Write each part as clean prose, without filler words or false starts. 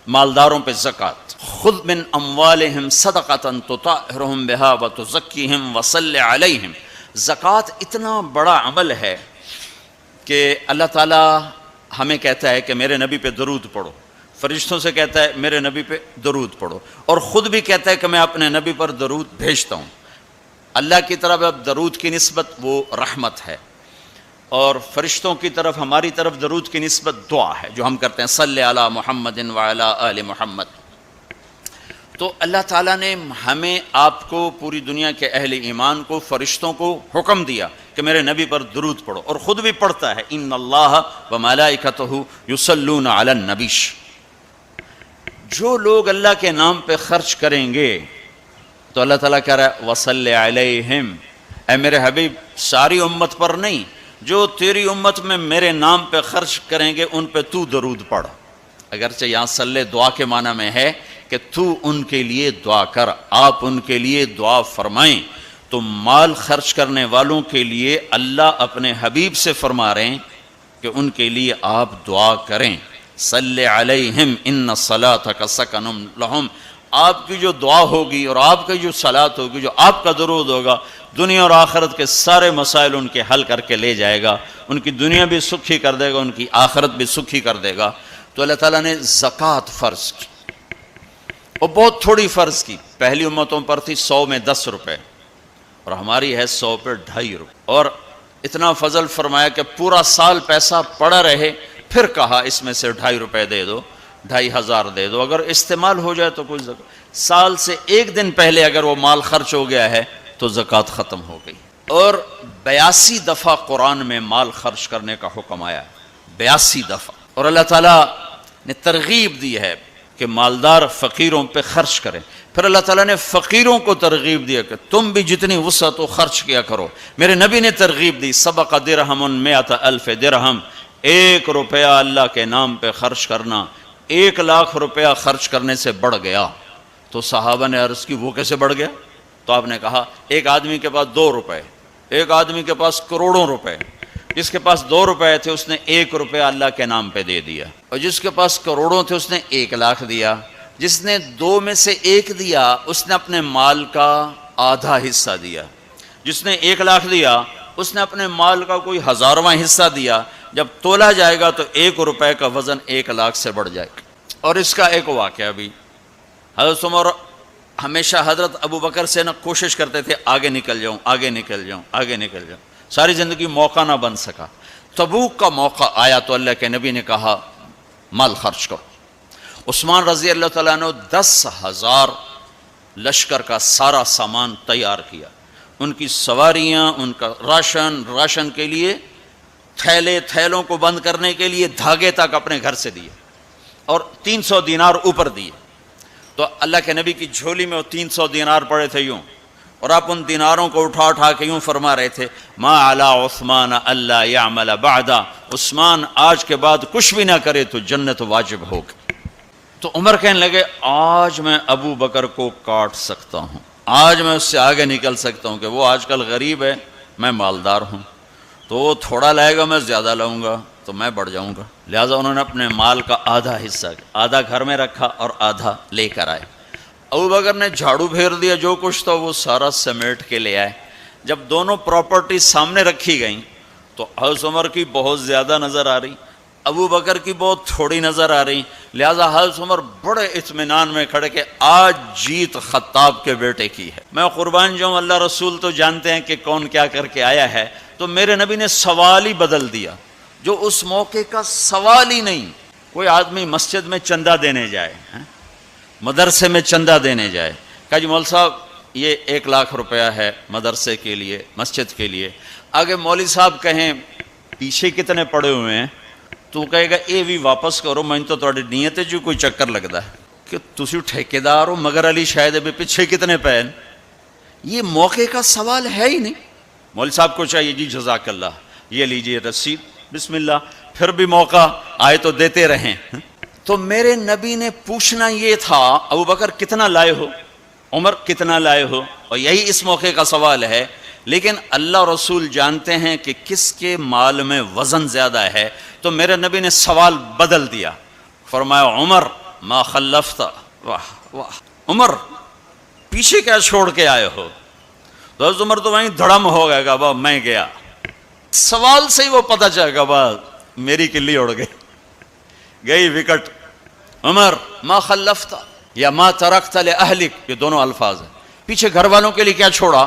مالداروں پہ زکوٰۃ، خذ من اموالہم صدقۃ تطہرہم بہا وتزکیہم وصلی علیہم۔ زکوٰۃ اتنا بڑا عمل ہے کہ اللہ تعالیٰ ہمیں کہتا ہے کہ میرے نبی پہ درود پڑھو، فرشتوں سے کہتا ہے میرے نبی پہ درود پڑھو، اور خود بھی کہتا ہے کہ میں اپنے نبی پر درود بھیجتا ہوں۔ اللہ کی طرف اب درود کی نسبت وہ رحمت ہے، اور فرشتوں کی طرف ہماری طرف درود کی نسبت دعا ہے جو ہم کرتے ہیں، صلی علی محمد وعلی آل محمد۔ تو اللہ تعالیٰ نے ہمیں، آپ کو، پوری دنیا کے اہل ایمان کو، فرشتوں کو حکم دیا کہ میرے نبی پر درود پڑھو، اور خود بھی پڑھتا ہے، ان اللہ وملائکتہ یصلون علی النبی۔ جو لوگ اللہ کے نام پہ خرچ کریں گے تو اللہ تعالیٰ کہہ رہا ہے وصلی علیہم، اے میرے حبیب ساری امت پر نہیں، جو تیری امت میں میرے نام پہ خرچ کریں گے ان پہ تو درود پڑھ۔ اگرچہ یہاں صلی دعا کے معنی میں ہے کہ تو ان کے لیے دعا کر، آپ ان کے لیے دعا فرمائیں۔ تو مال خرچ کرنے والوں کے لیے اللہ اپنے حبیب سے فرما رہے ہیں کہ ان کے لیے آپ دعا کریں، صلی علیہم ان صلاتک سکن لہم۔ آپ کی جو دعا ہوگی اور آپ کی جو صلات ہوگی، جو آپ کا درود ہوگا، دنیا اور آخرت کے سارے مسائل ان کے حل کر کے لے جائے گا، ان کی دنیا بھی سکھی کر دے گا، ان کی آخرت بھی سکھی کر دے گا۔ تو اللہ تعالیٰ نے زکوٰۃ فرض کی، اور بہت تھوڑی فرض کی۔ پہلی امتوں پر تھی 100 میں 10 روپے، اور ہماری ہے 100 پہ 2.5 روپے، اور اتنا فضل فرمایا کہ پورا سال پیسہ پڑا رہے، پھر کہا اس میں سے 2.5 روپے دے دو، 2,500 دے دو، اگر استعمال ہو جائے تو کوئی زکوٰۃ۔ سال سے ایک دن پہلے اگر وہ مال خرچ ہو گیا ہے تو زکوٰۃ ختم ہو گئی۔ اور 82 دفعہ قرآن میں مال خرچ کرنے کا حکم آیا ہے، 82 دفعہ، اور اللہ تعالیٰ نے ترغیب دی ہے کہ مالدار فقیروں پہ خرچ کریں۔ پھر اللہ تعالیٰ نے فقیروں کو ترغیب دیا کہ تم بھی جتنی وسعت ہو خرچ کیا کرو۔ میرے نبی نے ترغیب دی، سبق درہم 100,000 درہم، 1 روپیہ اللہ کے نام پہ خرچ کرنا 1,00,000 روپیہ خرچ کرنے سے بڑھ گیا۔ تو صحابہ نے عرض کی وہ کیسے بڑھ گیا؟ تو آپ نے کہا ایک آدمی کے پاس 2 روپے، ایک آدمی کے پاس کروڑوں روپے، جس کے پاس 2 روپے تھے اس نے 1 روپیہ اللہ کے نام پہ دے دیا، اور جس کے پاس کروڑوں تھے اس نے 1,00,000 دیا۔ جس نے 2 میں سے 1 دیا اس نے اپنے مال کا آدھا حصہ دیا، جس نے 1,00,000 دیا اس نے اپنے مال کا کوئی 1000واں حصہ دیا۔ جب تولا جائے گا تو 1 روپے کا وزن 1,00,000 سے بڑھ جائے گا۔ اور اس کا ایک واقعہ بھی، حضرت عمر ہمیشہ حضرت ابو بکر سے نہ کوشش کرتے تھے آگے نکل جاؤں، آگے نکل جاؤں، آگے نکل جاؤں، ساری زندگی موقع نہ بن سکا۔ تبوک کا موقع آیا تو اللہ کے نبی نے کہا مال خرچ کرو۔ عثمان رضی اللہ تعالیٰ نے 10,000 لشکر کا سارا سامان تیار کیا، ان کی سواریاں، ان کا راشن کے لیے تھیلوں کو بند کرنے کے لیے دھاگے تک اپنے گھر سے دیے، اور 300 دینار اوپر دیے۔ تو اللہ کے نبی کی جھولی میں وہ 300 دینار پڑے تھے یوں، اور آپ ان دیناروں کو اٹھا اٹھا کے یوں فرما رہے تھے ما علی عثمان اللہ یعمل بعدا، عثمان آج کے بعد کچھ بھی نہ کرے تو جنت واجب ہوگی۔ تو عمر کہنے لگے آج میں ابو بکر کو کاٹ سکتا ہوں، آج میں اس سے آگے نکل سکتا ہوں کہ وہ آج کل غریب ہے، میں مالدار ہوں، تو وہ تھوڑا لائے گا میں زیادہ لاؤں گا تو میں بڑھ جاؤں گا۔ لہٰذا انہوں نے اپنے مال کا آدھا حصہ، آدھا گھر میں رکھا اور آدھا لے کر آئے۔ ابو بکر نے جھاڑو پھیر دیا، جو کچھ تھا وہ سارا سمیٹ کے لے آئے۔ جب دونوں پراپرٹی سامنے رکھی گئیں تو حضرت عمر کی بہت زیادہ نظر آ رہی، ابو بکر کی بہت تھوڑی نظر آ رہی۔ لہٰذا حضرت عمر بڑے اطمینان میں کھڑے کہ آج جیت خطاب کے بیٹے کی ہے، میں قربان جاؤں، اللہ رسول تو جانتے ہیں کہ کون کیا کر کے آیا ہے۔ تو میرے نبی نے سوال ہی بدل دیا، جو اس موقع کا سوال ہی نہیں۔ کوئی آدمی مسجد میں چندہ دینے جائے، مدرسے میں چندہ دینے جائے، کہا جی مول صاحب یہ 1,00,000 روپیہ ہے مدرسے کے لیے، مسجد کے لیے۔ آگے مولوی صاحب کہیں پیچھے کتنے پڑے ہوئے ہیں، تو کہے گا اے بھی واپس کرو، میں تو تھوڑی نیت ہے جو کوئی چکر لگتا ہے کہ تسی ٹھیکیدار ہو، مگر علی شاید بھی پیچھے کتنے پے۔ یہ موقع کا سوال ہے ہی نہیں۔ مولوی صاحب کو چاہیے جی جزاک اللہ، یہ لیجیے رسید، بسم اللہ، پھر بھی موقع آئے تو دیتے رہیں۔ تو میرے نبی نے پوچھنا یہ تھا ابو بکر کتنا لائے ہو، عمر کتنا لائے ہو، اور یہی اس موقع کا سوال ہے۔ لیکن اللہ رسول جانتے ہیں کہ کس کے مال میں وزن زیادہ ہے، تو میرے نبی نے سوال بدل دیا، فرمایا عمر ما خلفت، واہ واہ عمر پیچھے کیا چھوڑ کے آئے ہو؟ تو حضرت عمر تو وہیں دھڑم ہو گئے گا، با میں گیا، سوال سے ہی وہ پتہ چلے گا، با میری کلی اڑ گئی، گئی وکٹ۔ عمر ما خلفت یا ما ترکت لأہلک، یہ دونوں الفاظ ہیں، پیچھے گھر والوں کے لیے کیا چھوڑا؟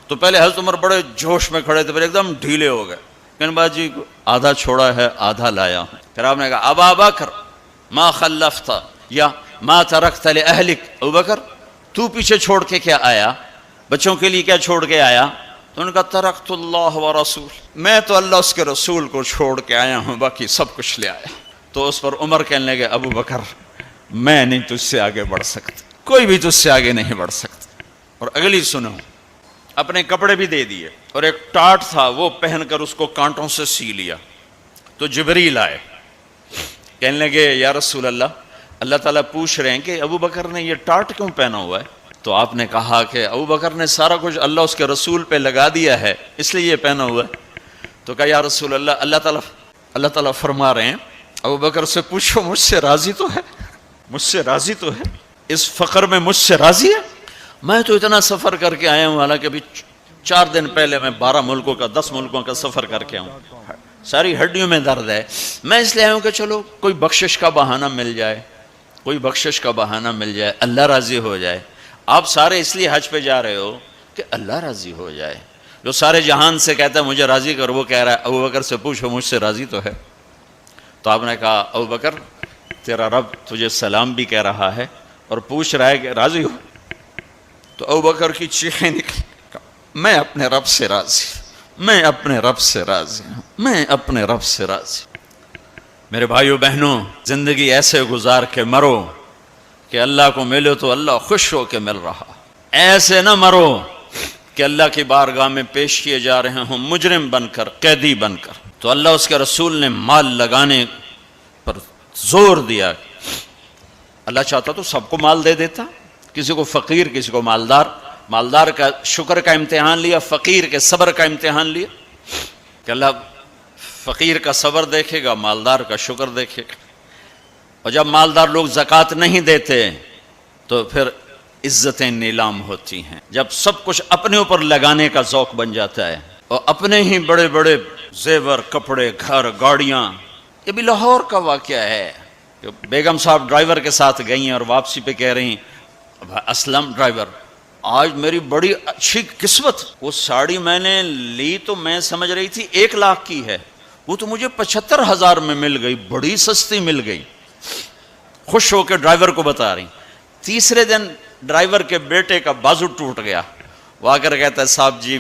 تو پہلے حضرت عمر بڑے جوش میں کھڑے تھے، پھر ایک دم ڈھیلے ہو گئے، کہنے باجی آدھا چھوڑا ہے آدھا لایا ہوں۔ پھر آپ نے کہا ابا بکر ما خلفت یا ما ترکت لأہلک، ابو بکر تو پیچھے چھوڑ کے کیا آیا، بچوں کے لیے کیا چھوڑ کے آیا؟ تو انہوں نے کہا ترکت اللہ و رسول، میں تو اللہ اس کے رسول کو چھوڑ کے آیا ہوں، باقی سب کچھ لے آیا۔ تو اس پر عمر کہنے لگے ابو بکر میں نہیں تجھ سے آگے بڑھ سکتا، کوئی بھی تجھ سے آگے نہیں بڑھ سکتا۔ اور اگلی سنو، اپنے کپڑے بھی دے دیے اور ایک ٹاٹ تھا وہ پہن کر اس کو کانٹوں سے سی لیا۔ تو جبریل آئے، کہنے لگے یا رسول اللہ، اللہ تعالیٰ پوچھ رہے ہیں کہ ابو بکر نے یہ ٹاٹ کیوں پہنا ہوا ہے؟ تو آپ نے کہا کہ ابو بکر نے سارا کچھ اللہ اس کے رسول پہ لگا دیا ہے اس لیے یہ پہنا ہوا ہے۔ تو کہا یا رسول اللہ، اللہ تعالیٰ فرما رہے ہیں ابو بکر سے پوچھو مجھ سے راضی تو ہے، مجھ سے راضی تو ہے، اس فقر میں مجھ سے راضی ہے؟ میں تو اتنا سفر کر کے آیا ہوں، حالانکہ ابھی 4 دن پہلے میں 12 ملکوں کا 10 ملکوں کا سفر کر کے ہوں، ساری ہڈیوں میں درد ہے، میں اس لیے آیا ہوں کہ چلو کوئی بخشش کا بہانہ مل جائے، کوئی بخشش کا بہانہ مل جائے، اللہ راضی ہو جائے۔ آپ سارے اس لیے حج پہ جا رہے ہو کہ اللہ راضی ہو جائے، جو سارے جہان سے کہتا ہے مجھے راضی کر، وہ کہہ رہا ہے ابو بکر سے پوچھو مجھ سے راضی تو ہے۔ تو آپ نے کہا ابو بکر تیرا رب تجھے سلام بھی کہہ رہا ہے اور پوچھ رہا ہے کہ راضی ہو؟ تو ابو بکر کی چیخیں نکلی، میں اپنے رب سے راضی، میں اپنے رب سے راضی ہوں، میں اپنے رب سے راضی۔ میرے بھائیو بہنوں، زندگی ایسے گزار کے مرو کہ اللہ کو ملو تو اللہ خوش ہو کے مل رہا، ایسے نہ مرو کہ اللہ کی بارگاہ میں پیش کیے جا رہے ہوں مجرم بن کر، قیدی بن کر۔ تو اللہ اس کے رسول نے مال لگانے پر زور دیا، اللہ چاہتا تو سب کو مال دے دیتا، کسی کو فقیر کسی کو مالدار، مالدار کا شکر کا امتحان لیا، فقیر کے صبر کا امتحان لیا، کہ اللہ فقیر کا صبر دیکھے گا، مالدار کا شکر دیکھے گا۔ اور جب مالدار لوگ زکوٰۃ نہیں دیتے تو پھر عزتیں نیلام ہوتی ہیں، جب سب کچھ اپنے اوپر لگانے کا ذوق بن جاتا ہے، اور اپنے ہی بڑے بڑے زیور، کپڑے، گھر، گاڑیاں۔ یہ بھی لاہور کا واقعہ ہے کہ بیگم صاحب ڈرائیور کے ساتھ گئی ہیں اور واپسی پہ کہہ رہی ہیں اسلم ڈرائیور آج میری بڑی اچھی قسمت، وہ ساڑی میں نے لی تو میں سمجھ رہی تھی 1 لاکھ کی ہے، وہ تو مجھے 75,000 میں مل گئی، بڑی سستی مل گئی، خوش ہو کے ڈرائیور کو بتا رہی۔ تیسرے دن ڈرائیور کے بیٹے کا بازو ٹوٹ گیا، وہ آ کر کہتا ہے صاحب جی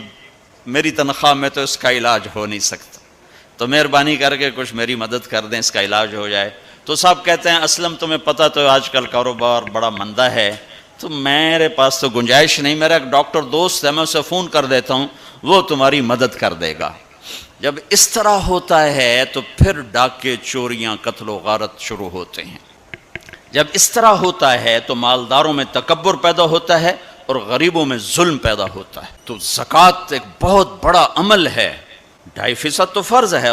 میری تنخواہ میں تو اس کا علاج ہو نہیں سکتا، تو مہربانی کر کے کچھ میری مدد کر دیں، اس کا علاج ہو جائے۔ تو صاحب کہتے ہیں اسلم تمہیں پتہ تو آج کل کاروبار بڑا مندہ ہے، تو میرے پاس تو گنجائش نہیں، میرا ایک ڈاکٹر دوست ہے، میں اسے فون کر دیتا ہوں، وہ تمہاری مدد کر دے گا۔ جب اس طرح ہوتا ہے تو پھر ڈاکے، چوریاں، قتل و غارت شروع ہوتے ہیں۔ جب اس طرح ہوتا ہے تو مالداروں میں تکبر پیدا ہوتا ہے اور غریبوں میں ظلم پیدا ہوتا ہے۔ تو زکوٰۃ ایک بہت بڑا عمل ہے، 2.5% تو فرض ہے،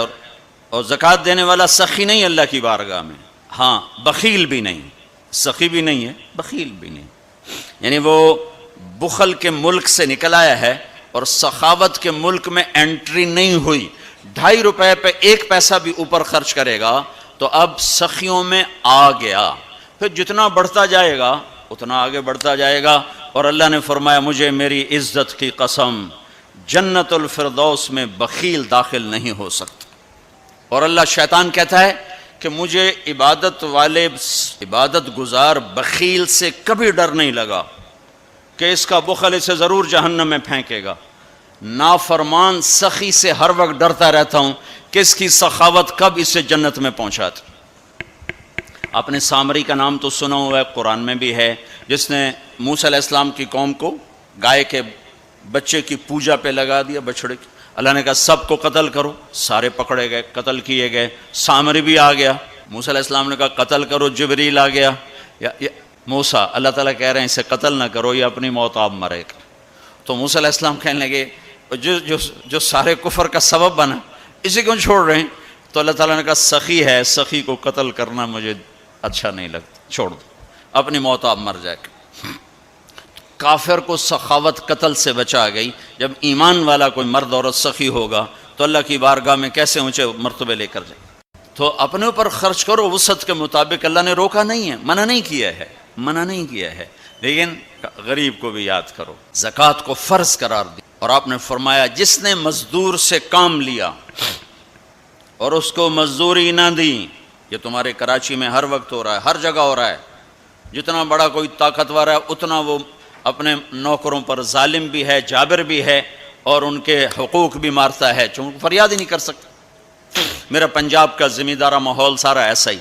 اور زکوٰۃ دینے والا سخی نہیں اللہ کی بارگاہ میں، ہاں بخیل بھی نہیں، سخی بھی نہیں ہے، بخیل بھی نہیں، یعنی وہ بخل کے ملک سے نکل آیا ہے اور سخاوت کے ملک میں انٹری نہیں ہوئی، 2.5 روپے پہ 1 پیسہ بھی اوپر خرچ کرے گا تو اب سخیوں میں آ گیا، پھر جتنا بڑھتا جائے گا اتنا آگے بڑھتا جائے گا۔ اور اللہ نے فرمایا مجھے میری عزت کی قسم جنت الفردوس میں بخیل داخل نہیں ہو سکتا۔ اور اللہ شیطان کہتا ہے کہ مجھے عبادت والے عبادت گزار بخیل سے کبھی ڈر نہیں لگا کہ اس کا بخل اسے ضرور جہنم میں پھینکے گا، نافرمان سخی سے ہر وقت ڈرتا رہتا ہوں کہ اس کی سخاوت کب اسے جنت میں پہنچاتی۔ آپ نے سامری کا نام تو سنا ہوا ہے، قرآن میں بھی ہے، جس نے موسیٰ علیہ السلام کی قوم کو گائے کے بچے کی پوجا پہ لگا دیا، بچڑے کی۔ اللہ نے کہا سب کو قتل کرو، سارے پکڑے گئے، قتل کیے گئے۔ سامری بھی آ گیا، موسیٰ علیہ السلام نے کہا قتل کرو، جبریل آ گیا، موسیٰ اللہ تعالیٰ کہہ رہے ہیں اسے قتل نہ کرو، یہ اپنی موت آپ مرے گا۔ تو موسیٰ علیہ السلام کہنے لگے جو سارے کفر کا سبب بنا، اسے کیوں چھوڑ رہے ہیں؟ تو اللہ تعالیٰ نے کہا سخی ہے، سخی کو قتل کرنا مجھے اچھا نہیں لگتا، چھوڑ دو، اپنی موت آپ مر جائے۔ کافر کو سخاوت قتل سے بچا گئی، جب ایمان والا کوئی مرد عورت سخی ہوگا تو اللہ کی بارگاہ میں کیسے اونچے مرتبے لے کر جائے۔ تو اپنے اوپر خرچ کرو وسعت کے مطابق، اللہ نے روکا نہیں ہے، منع نہیں کیا ہے، منع نہیں کیا ہے، لیکن غریب کو بھی یاد کرو۔ زکوٰۃ کو فرض قرار دی، اور آپ نے فرمایا جس نے مزدور سے کام لیا اور اس کو مزدوری نہ دی، یہ تمہارے کراچی میں ہر وقت ہو رہا ہے، ہر جگہ ہو رہا ہے، جتنا بڑا کوئی طاقتور ہے اتنا وہ اپنے نوکروں پر ظالم بھی ہے، جابر بھی ہے، اور ان کے حقوق بھی مارتا ہے، چونکہ فریاد ہی نہیں کر سکتا۔ میرا پنجاب کا زمیندارہ ماحول سارا ایسا ہی۔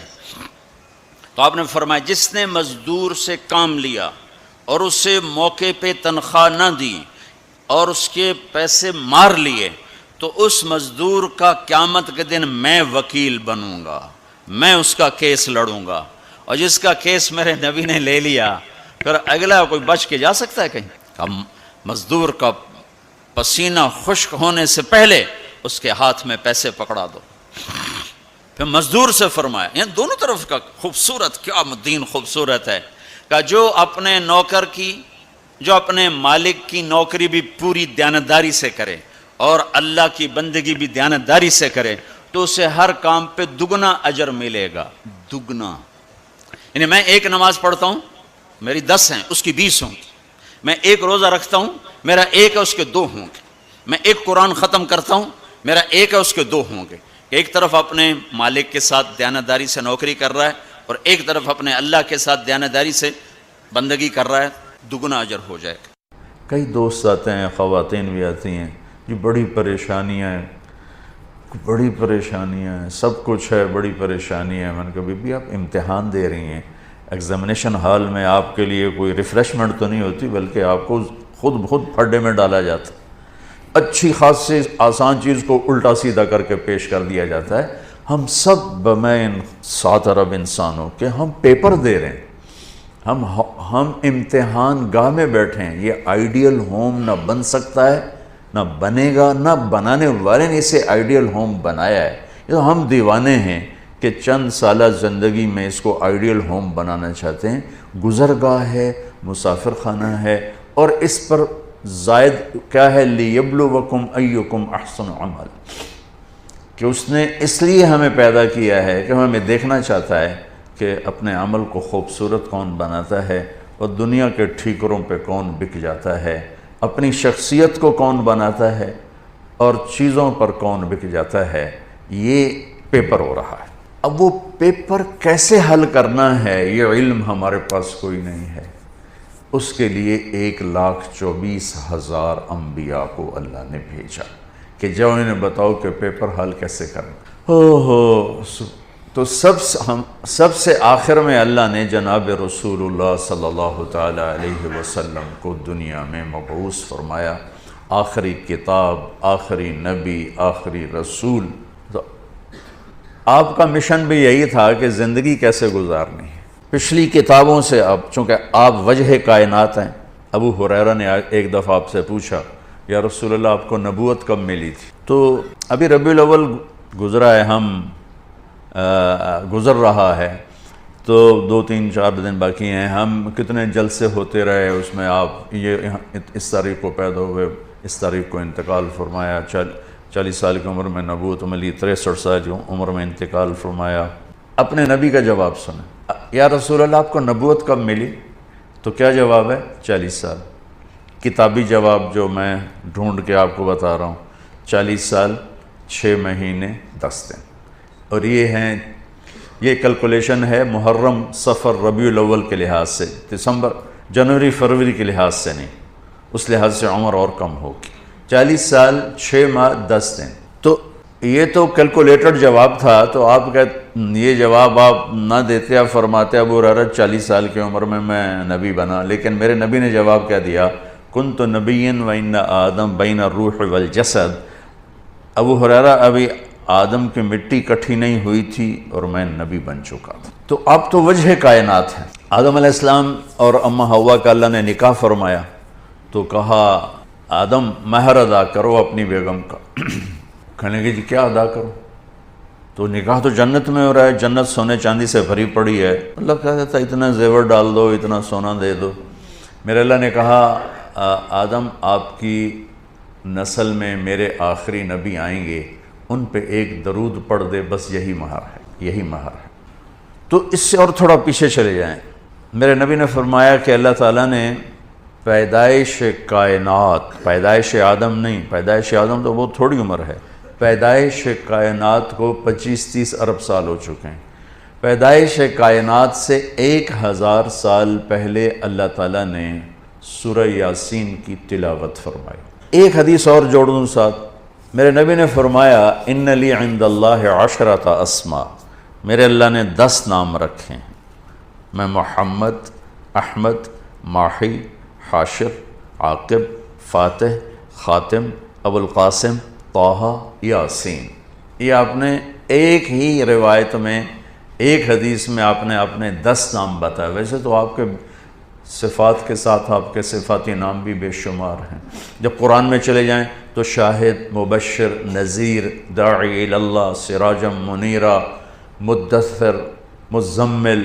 تو آپ نے فرمایا جس نے مزدور سے کام لیا اور اسے موقع پہ تنخواہ نہ دی اور اس کے پیسے مار لیے، تو اس مزدور کا قیامت کے دن میں وکیل بنوں گا، میں اس کا کیس لڑوں گا، اور جس کا کیس میرے نبی نے لے لیا پھر اگلا کوئی بچ کے جا سکتا ہے کہیں؟ مزدور کا پسینہ خشک ہونے سے پہلے اس کے ہاتھ میں پیسے پکڑا دو۔ پھر مزدور سے فرمایا، یعنی دونوں طرف کا خوبصورت، کیا دین خوبصورت ہے، کہ جو اپنے نوکر کی، جو اپنے مالک کی نوکری بھی پوری دیانتداری سے کرے اور اللہ کی بندگی بھی دیانتداری سے کرے، تو اسے ہر کام پہ دگنا اجر ملے گا، دگنا۔ یعنی میں ایک نماز پڑھتا ہوں، میری 10 ہیں، اس کی 20 ہوں گی۔ میں ایک روزہ رکھتا ہوں، میرا 1 ہے، اس کے 2 ہوں گے۔ میں ایک قرآن ختم کرتا ہوں، میرا 1 ہے، اس کے 2 ہوں گے۔ ایک طرف اپنے مالک کے ساتھ دیانتداری سے نوکری کر رہا ہے اور ایک طرف اپنے اللہ کے ساتھ دیانتداری سے بندگی کر رہا ہے، دگنا اجر ہو جائے گا۔ کئی دوست آتے ہیں، خواتین بھی آتی ہیں، جی بڑی پریشانیاں ہیں، بڑی پریشانیاں ہیں، سب کچھ ہے، بڑی پریشانی ہے۔ میں نے کہا بی بی آپ امتحان دے رہی ہیں، ایگزامینیشن ہال میں آپ کے لیے کوئی ریفریشمنٹ تو نہیں ہوتی، بلکہ آپ کو خود پھڈے میں ڈالا جاتا ہے، اچھی خاصی آسان چیز کو الٹا سیدھا کر کے پیش کر دیا جاتا ہے۔ ہم سب بمین 7 ارب انسانوں کے ہم پیپر دے رہے ہیں، ہم امتحان گاہ میں بیٹھے ہیں۔ یہ آئیڈیل ہوم نہ بن سکتا ہے، نہ بنے گا، نہ بنانے والے نے اسے آئیڈیل ہوم بنایا ہے۔ یہ تو ہم دیوانے ہیں کہ چند سالہ زندگی میں اس کو آئیڈیل ہوم بنانا چاہتے ہیں۔ گزرگاہ ہے، مسافر خانہ ہے، اور اس پر زائد کیا ہے، لِيَبْلُوَكُمْ أَيُّكُمْ أَحْسَنُ عَمَلًا، کہ اس نے اس لیے ہمیں پیدا کیا ہے کہ ہمیں دیکھنا چاہتا ہے کہ اپنے عمل کو خوبصورت کون بناتا ہے اور دنیا کے ٹھیکروں پہ کون بک جاتا ہے، اپنی شخصیت کو کون بناتا ہے اور چیزوں پر کون بک جاتا ہے۔ یہ پیپر ہو رہا ہے۔ اب وہ پیپر کیسے حل کرنا ہے، یہ علم ہمارے پاس کوئی نہیں ہے۔ اس کے لیے 1,24,000 انبیاء کو اللہ نے بھیجا کہ جب انہیں بتاؤ کہ پیپر حل کیسے کرنا۔ تو سب سے آخر میں اللہ نے جناب رسول اللہ صلی اللہ تعالیٰ علیہ وسلم کو دنیا میں مبعوث فرمایا، آخری کتاب، آخری نبی، آخری رسول۔ تو آپ کا مشن بھی یہی تھا کہ زندگی کیسے گزارنی ہے۔ پچھلی کتابوں سے اب چونکہ آپ وجہ کائنات ہیں، ابو ہریرہ نے ایک دفعہ آپ سے پوچھا یا رسول اللہ آپ کو نبوت کب ملی تھی؟ تو ابھی ربیع الاول گزرا ہے، گزر رہا ہے، تو 2-3-4 دن باقی ہیں۔ ہم کتنے جلسے ہوتے رہے، اس میں آپ یہ اس تاریخ کو پیدا ہوئے، اس تاریخ کو انتقال فرمایا، 40 سال کی عمر میں نبوت ملی، 63 سال کی عمر میں انتقال فرمایا۔ اپنے نبی کا جواب سنیں، یا رسول اللہ آپ کو نبوت کب ملی؟ تو کیا جواب ہے؟ 40 سال۔ کتابی جواب جو میں ڈھونڈ کے آپ کو بتا رہا ہوں، 40 سال 6 مہینے 10 دن۔ اور یہ کیلکولیشن ہے محرم، صفر، ربیع الاول کے لحاظ سے، دسمبر، جنوری، فروری کے لحاظ سے نہیں، اس لحاظ سے عمر اور کم ہوگی۔ 40 سال 6 ماہ 10 دن۔ تو یہ تو کیلکولیٹڈ جواب تھا، تو آپ یہ جواب آپ نہ دیتے، آپ فرماتے ابو ہریرہ 40 سال کی عمر میں نبی بنا، لیکن میرے نبی نے جواب کیا دیا؟ کنت نبیًا وإن آدم بین الروح والجسد۔ ابو ہریرہ ابھی آدم کی مٹی کٹھی نہیں ہوئی تھی اور میں نبی بن چکا تھا۔ تو آپ تو وجہ کائنات ہیں۔ آدم علیہ السلام اور اماں حوا کا اللہ نے نکاح فرمایا، تو کہا آدم مہر ادا کرو اپنی بیگم کا۔ کہنے کہ جی کیا ادا کرو؟ تو نکاح تو جنت میں ہو رہا ہے، جنت سونے چاندی سے بھری پڑی ہے، اللہ کہتا تھا اتنا زیور ڈال دو، اتنا سونا دے دو۔ میرے اللہ نے کہا آدم آپ کی نسل میں میرے آخری نبی آئیں گے، ان پہ ایک درود پڑھ دے، بس یہی مہر ہے، یہی مہر ہے۔ تو اس سے اور تھوڑا پیچھے چلے جائیں، میرے نبی نے فرمایا کہ اللہ تعالیٰ نے پیدائش کائنات، پیدائش آدم نہیں، پیدائش آدم تو بہت تھوڑی عمر ہے، پیدائش کائنات کو 25-30 ارب سال ہو چکے ہیں۔ پیدائش کائنات سے 1000 سال پہلے اللہ تعالیٰ نے سورہ یاسین کی تلاوت فرمائی۔ ایک حدیث اور جوڑ دوں ساتھ، میرے نبی نے فرمایا ان لی عند اللہ 10 اسماء، میرے اللہ نے 10 نام رکھے ہیں، میں محمد، احمد، ماحی، حاشر، عاقب، فاتح، خاتم، ابو القاسم، طٰہٰ، یاسین۔ یہ آپ نے ایک ہی روایت میں، ایک حدیث میں آپ نے اپنے 10 نام بتایا۔ ویسے تو آپ کے صفات کے ساتھ آپ کے صفاتی نام بھی بے شمار ہیں۔ جب قرآن میں چلے جائیں تو شاہد، مبشر، نذیر، داعی اللہ، سراجا منیرا، مدثر، مزمل،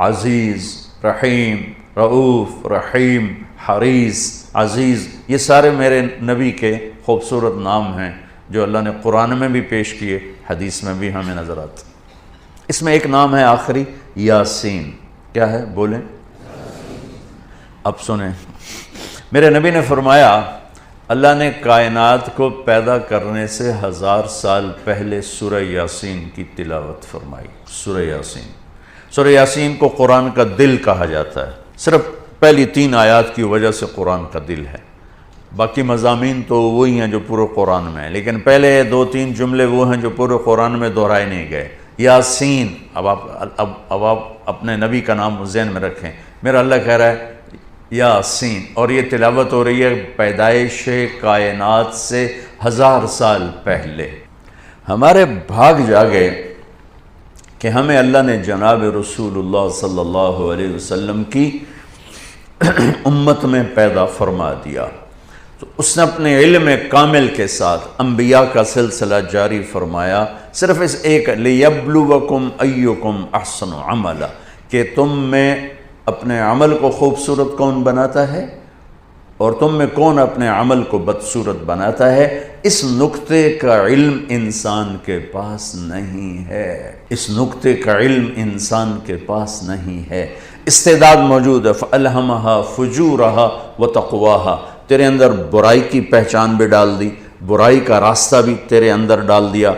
عزیز، رحیم، رؤوف، رحیم، حریص، عزیز، یہ سارے میرے نبی کے خوبصورت نام ہیں جو اللہ نے قرآن میں بھی پیش کیے، حدیث میں بھی ہمیں نظر آتے۔ اس میں ایک نام ہے آخری، یاسین۔ کیا ہے بولیں؟ اب سنیں، میرے نبی نے فرمایا اللہ نے کائنات کو پیدا کرنے سے 1000 سال پہلے سورہ یاسین کی تلاوت فرمائی۔ سورہ یاسین، سورہ یاسین کو قرآن کا دل کہا جاتا ہے، صرف پہلی 3 آیات کی وجہ سے قرآن کا دل ہے، باقی مضامین تو وہی ہیں جو پورے قرآن میں ہیں، لیکن پہلے 2-3 جملے وہ ہیں جو پورے قرآن میں دہرائے نہیں گئے۔ یاسین، اب آپ اپنے نبی کا نام ذہن میں رکھیں، میرا اللہ کہہ رہا ہے یاسین، اور یہ تلاوت ہو رہی ہے پیدائش کائنات سے 1000 سال پہلے۔ ہمارے بھاگ جاگے کہ ہمیں اللہ نے جناب رسول اللہ صلی اللہ علیہ وسلم کی امت میں پیدا فرما دیا، تو اس نے اپنے علم کامل کے ساتھ انبیاء کا سلسلہ جاری فرمایا، صرف اس ایک لِيَبْلُوَكُمْ أَيُّكُمْ أَحْسَنُ عَمَلًا، کہ تم میں اپنے عمل کو خوبصورت کون بناتا ہے اور تم میں کون اپنے عمل کو بدصورت بناتا ہے۔ اس نقطے کا علم انسان کے پاس نہیں ہے، اس نقطے کا علم انسان کے پاس نہیں ہے۔ استعداد موجود ہے، فَأَلْهَمَهَا فُجُورَهَا وَتَقْوَاهَا، تیرے اندر برائی کی پہچان بھی ڈال دی، برائی کا راستہ بھی تیرے اندر ڈال دیا،